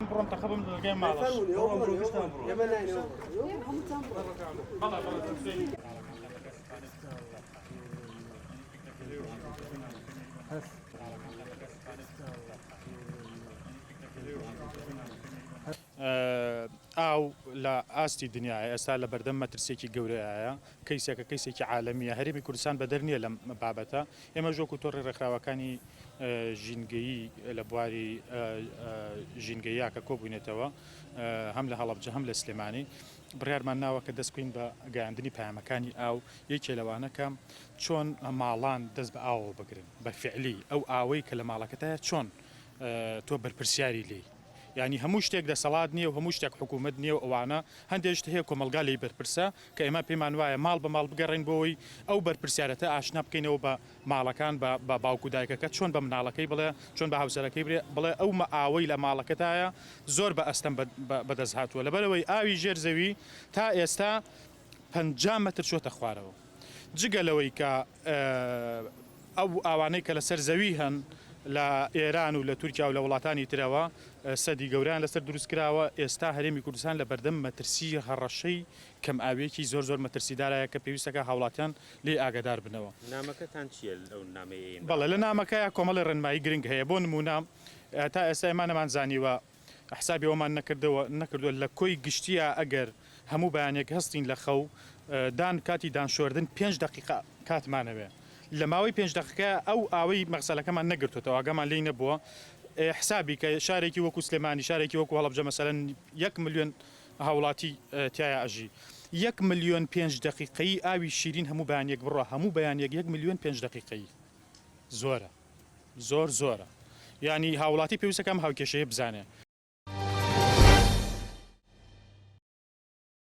برون تخبم الجيم مالش ئاو لە ئاستی دنیاە ئێستا لە بەردەم مەترسێکی گەورەیە کەیسێکە کەیسێکی عالەمیە هەرێمی کوردستان بەدەر نییە لەم بابەتە ئێمە ژۆک و تۆڕی ڕێکخراوەکانی ژینگەیی لە بواری ژینگەیە کە کۆبوونێتەوە هەم لە هەڵەبجە هەم لە سلێمانی بڕیارمان ناوە کە دەستکوین بە گەیاندنی پامەکانی ئاو یەکێ لەوانەکە چۆن ماڵان دەست بە ئاوە بگرن بە فعلی ئەو ئاوەی کە لە ماڵەکەتایە چۆن تۆ بەرپرسیاری لێی ینی هەموو شتێک دەسەڵات نییە و هەموو شتێک حکوومەت نییە و ئەوانە هەندێک شت هەیە کۆمەلگا لی بەرپرسە کە ئێمە پێمان وایە ماڵ بە ماڵ بگەڕین بۆەوەی ئەو بەرپرسیارەتە ئاشنا بکەینەوە بە ماڵەکان بە باوکو دایکەکە چۆن بە مناڵەکەی بڵێ چۆن بە هاوسەرەکەی بڵێ ئەو ئاوەی لە ماڵەکەتایە زۆر بە ئەستەم بەدەست هاتووە لەبەرەوەی ئاوی ژێرزەوی تا ئێستا 50 مەتر چۆتە خوارەوە جگەلەوەی کە ئەو ئاوانەی کە لەسەر زەوی هەن لە ئێران و لە تورکیا و لە وڵاتانی ترەوە سەدی گەوریان لەسەر دروستکراوە ئێستا هەرێمی کوردستان لە بەردەم مەترسی هەڕەشەی کەم ئاوێکی زۆر زۆر مەترسیدارایە کە پێویستەکە هاوڵاتیان لێ ئاگادار بنەوە. نامەکەتان چیە لەو نامەیە؟ بەڵێ لە نامەکەیە کۆمەڵی ڕێنمایی گرنگ هەیە بۆ نمونە تا ئێستا ئێمانەمان زانیوە حسابی ئەومان نەکردووە لە کۆی گشتیە ئەگەر هەموو بەیانێک هەستین لە خەو دان کاتی دانشۆردن 5 دقیقا کاتمانەوێ لە ماوەی 5 دقیقە ئەو ئاوەی مەغسەلەکەمان نەگرتوێتەوە ئاگامان لێی نەبووە حسابی کە شارێکی وەکو سلێمانی شارێکی وەکو هەڵەبجە مەسەلەن 1 ملیۆن هاوڵاتی تایە ئەژی 1 ملیۆن 5 دقیقەی ئاوی شیرین هەموو بەیانێک بڕۆ هەموو بەیانێک 1 ملیۆن 5 دقیقەی زۆرە زۆرە ینی هاوڵاتی پێویستەکەم هاوکێشەیە بزانێ